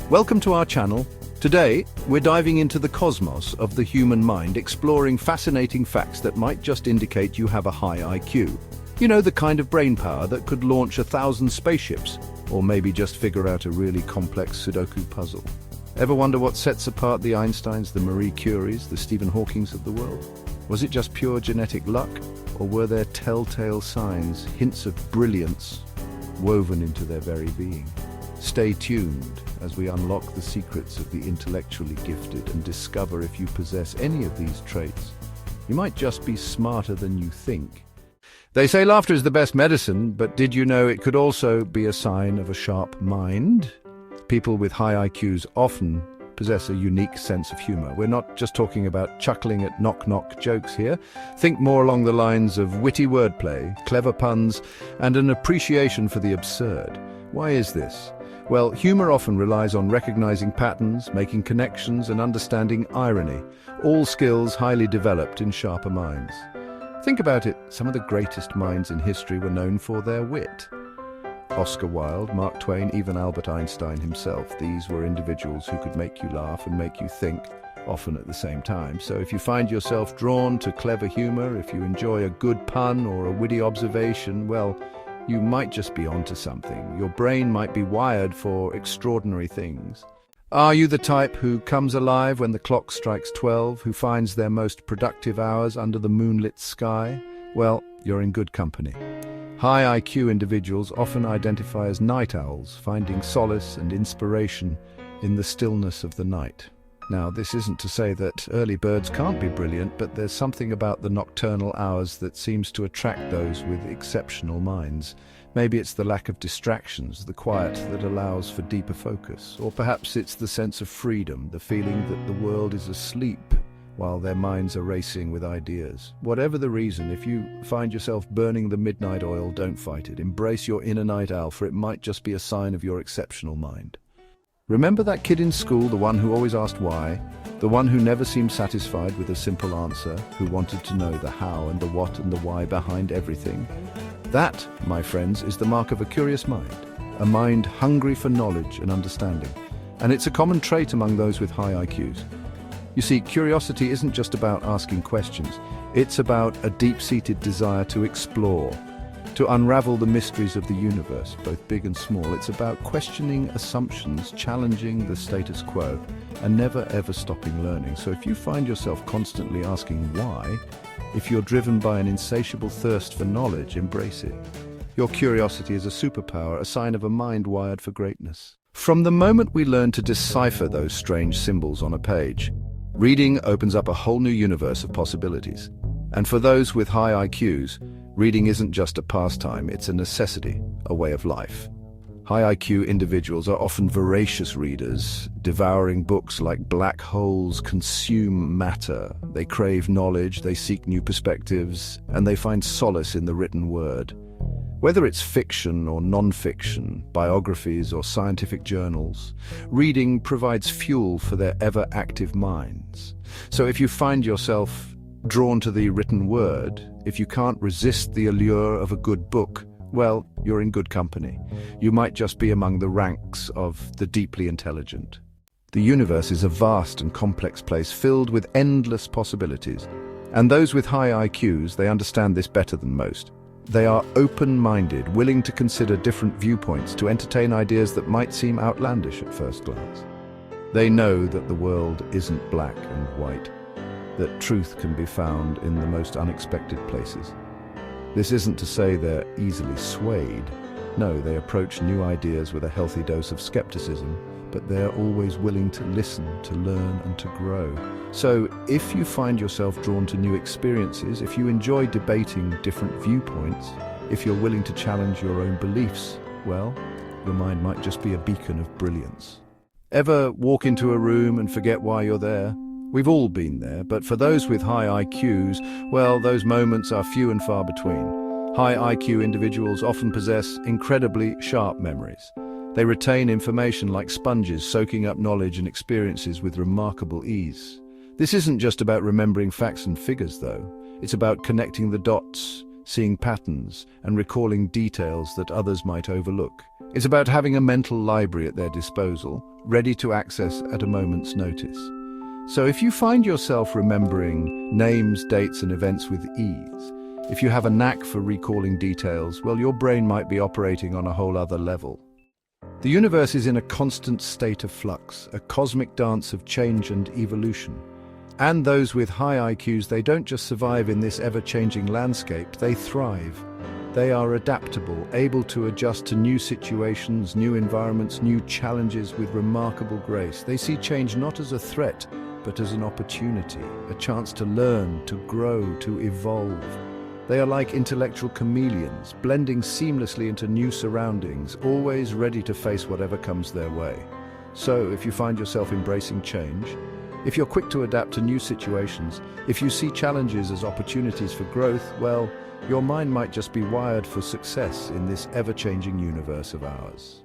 Welcome to our channel. Today, we're diving into the cosmos of the human mind, exploring fascinating facts that might just indicate you have a high IQ. You know, the kind of brain power that could launch 1,000 spaceships, or maybe just figure out a really complex Sudoku puzzle. Ever wonder what sets apart the Einsteins, the Marie Curies, the Stephen Hawkings of the world? Was it just pure genetic luck, or were there telltale signs, hints of brilliance, woven into their very being? Stay tuned as we unlock the secrets of the intellectually gifted and discover if you possess any of these traits. You might just be smarter than you think. They say laughter is the best medicine, but did you know it could also be a sign of a sharp mind? People with high IQs often possess a unique sense of humor. We're not just talking about chuckling at knock-knock jokes here. Think more along the lines of witty wordplay, clever puns, and an appreciation for the absurd. Why is this? Well, humor often relies on recognizing patterns, making connections, and understanding irony, all skills highly developed in sharper minds. Think about it, some of the greatest minds in history were known for their wit. Oscar Wilde, Mark Twain, even Albert Einstein himself. These were individuals who could make you laugh and make you think, often at the same time. So if you find yourself drawn to clever humor, if you enjoy a good pun or a witty observation, well, you might just be onto something. Your brain might be wired for extraordinary things. Are you the type who comes alive when the clock strikes 12, who finds their most productive hours under the moonlit sky? Well, you're in good company. High IQ individuals often identify as night owls, finding solace and inspiration in the stillness of the night. Now, this isn't to say that early birds can't be brilliant, but there's something about the nocturnal hours that seems to attract those with exceptional minds. Maybe it's the lack of distractions, the quiet that allows for deeper focus. Or perhaps it's the sense of freedom, the feeling that the world is asleep while their minds are racing with ideas. Whatever the reason, if you find yourself burning the midnight oil, don't fight it. Embrace your inner night owl, for it might just be a sign of your exceptional mind. Remember that kid in school, the one who always asked why? The one who never seemed satisfied with a simple answer, who wanted to know the how and the what and the why behind everything? That, my friends, is the mark of a curious mind, a mind hungry for knowledge and understanding. And it's a common trait among those with high IQs. You see, curiosity isn't just about asking questions. It's about a deep-seated desire to explore, to unravel the mysteries of the universe, both big and small. It's about questioning assumptions, challenging the status quo, and never ever stopping learning. So if you find yourself constantly asking why, if you're driven by an insatiable thirst for knowledge, embrace it. Your curiosity is a superpower, a sign of a mind wired for greatness. From the moment we learn to decipher those strange symbols on a page, reading opens up a whole new universe of possibilities. And for those with high IQs, reading isn't just a pastime, it's a necessity, a way of life. High IQ individuals are often voracious readers, devouring books like black holes consume matter. They crave knowledge, they seek new perspectives, and they find solace in the written word. Whether it's fiction or non-fiction, biographies or scientific journals, reading provides fuel for their ever-active minds. So if you find yourself drawn to the written word, if you can't resist the allure of a good book, well, you're in good company. You might just be among the ranks of the deeply intelligent. The universe is a vast and complex place filled with endless possibilities. And those with high IQs, they understand this better than most. They are open-minded, willing to consider different viewpoints, to entertain ideas that might seem outlandish at first glance. They know that the world isn't black and white, that truth can be found in the most unexpected places. This isn't to say they're easily swayed. No, they approach new ideas with a healthy dose of skepticism, but they're always willing to listen, to learn, and to grow. So, if you find yourself drawn to new experiences, if you enjoy debating different viewpoints, if you're willing to challenge your own beliefs, well, your mind might just be a beacon of brilliance. Ever walk into a room and forget why you're there? We've all been there, but for those with high IQs, well, those moments are few and far between. High IQ individuals often possess incredibly sharp memories. They retain information like sponges, soaking up knowledge and experiences with remarkable ease. This isn't just about remembering facts and figures, though. It's about connecting the dots, seeing patterns, and recalling details that others might overlook. It's about having a mental library at their disposal, ready to access at a moment's notice. So if you find yourself remembering names, dates, and events with ease, if you have a knack for recalling details, well, your brain might be operating on a whole other level. The universe is in a constant state of flux, a cosmic dance of change and evolution. And those with high IQs, they don't just survive in this ever-changing landscape, they thrive. They are adaptable, able to adjust to new situations, new environments, new challenges with remarkable grace. They see change not as a threat, but as an opportunity, a chance to learn, to grow, to evolve. They are like intellectual chameleons, blending seamlessly into new surroundings, always ready to face whatever comes their way. So, if you find yourself embracing change, if you're quick to adapt to new situations, if you see challenges as opportunities for growth, well, your mind might just be wired for success in this ever-changing universe of ours.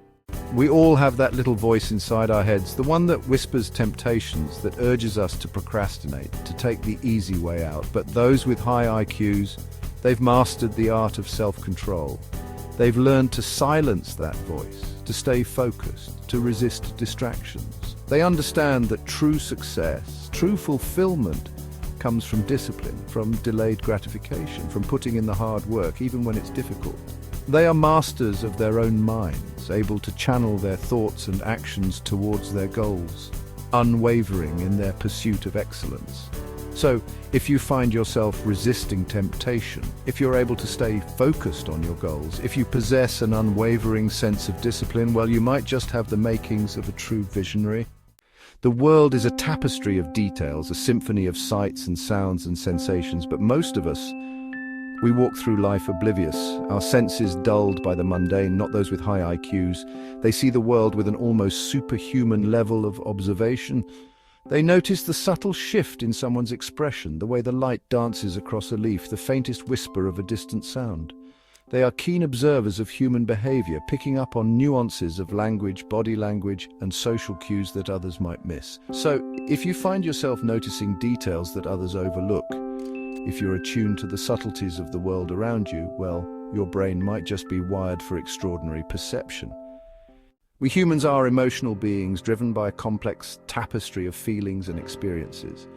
We all have that little voice inside our heads, the one that whispers temptations, that urges us to procrastinate, to take the easy way out. But those with high IQs, they've mastered the art of self-control. They've learned to silence that voice, to stay focused, to resist distractions. They understand that true success, true fulfillment, comes from discipline, from delayed gratification, from putting in the hard work, even when it's difficult. They are masters of their own minds, able to channel their thoughts and actions towards their goals, unwavering in their pursuit of excellence. So, if you find yourself resisting temptation, if you're able to stay focused on your goals, if you possess an unwavering sense of discipline, well, you might just have the makings of a true visionary. The world is a tapestry of details, a symphony of sights and sounds and sensations, but most of us, we walk through life oblivious, our senses dulled by the mundane. Not those with high IQs. They see the world with an almost superhuman level of observation. They notice the subtle shift in someone's expression, the way the light dances across a leaf, the faintest whisper of a distant sound. They are keen observers of human behavior, picking up on nuances of language, body language, and social cues that others might miss. So, if you find yourself noticing details that others overlook, if you're attuned to the subtleties of the world around you, well, your brain might just be wired for extraordinary perception. We humans are emotional beings driven by a complex tapestry of feelings and experiences.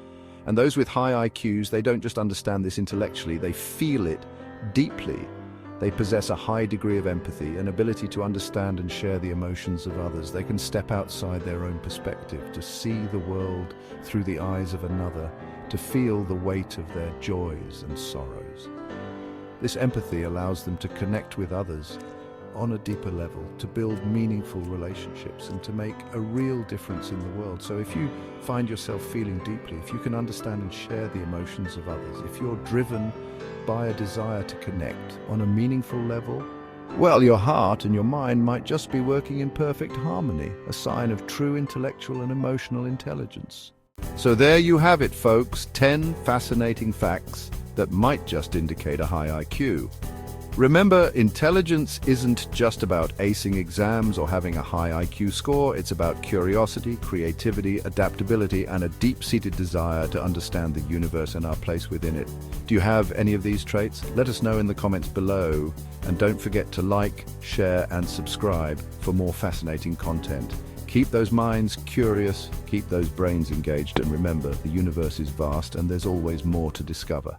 And those with high IQs, they don't just understand this intellectually, they feel it deeply. They possess a high degree of empathy, an ability to understand and share the emotions of others. They can step outside their own perspective, to see the world through the eyes of another, to feel the weight of their joys and sorrows. This empathy allows them to connect with others on a deeper level, to build meaningful relationships and to make a real difference in the world. So if you find yourself feeling deeply, if you can understand and share the emotions of others, if you're driven by a desire to connect on a meaningful level, well, your heart and your mind might just be working in perfect harmony, a sign of true intellectual and emotional intelligence. So there you have it, folks, 10 fascinating facts that might just indicate a high IQ. Remember, intelligence isn't just about acing exams or having a high IQ score. It's about curiosity, creativity, adaptability, and a deep-seated desire to understand the universe and our place within it. Do you have any of these traits? Let us know in the comments below. And don't forget to like, share, and subscribe for more fascinating content. Keep those minds curious, keep those brains engaged, and remember, the universe is vast and there's always more to discover.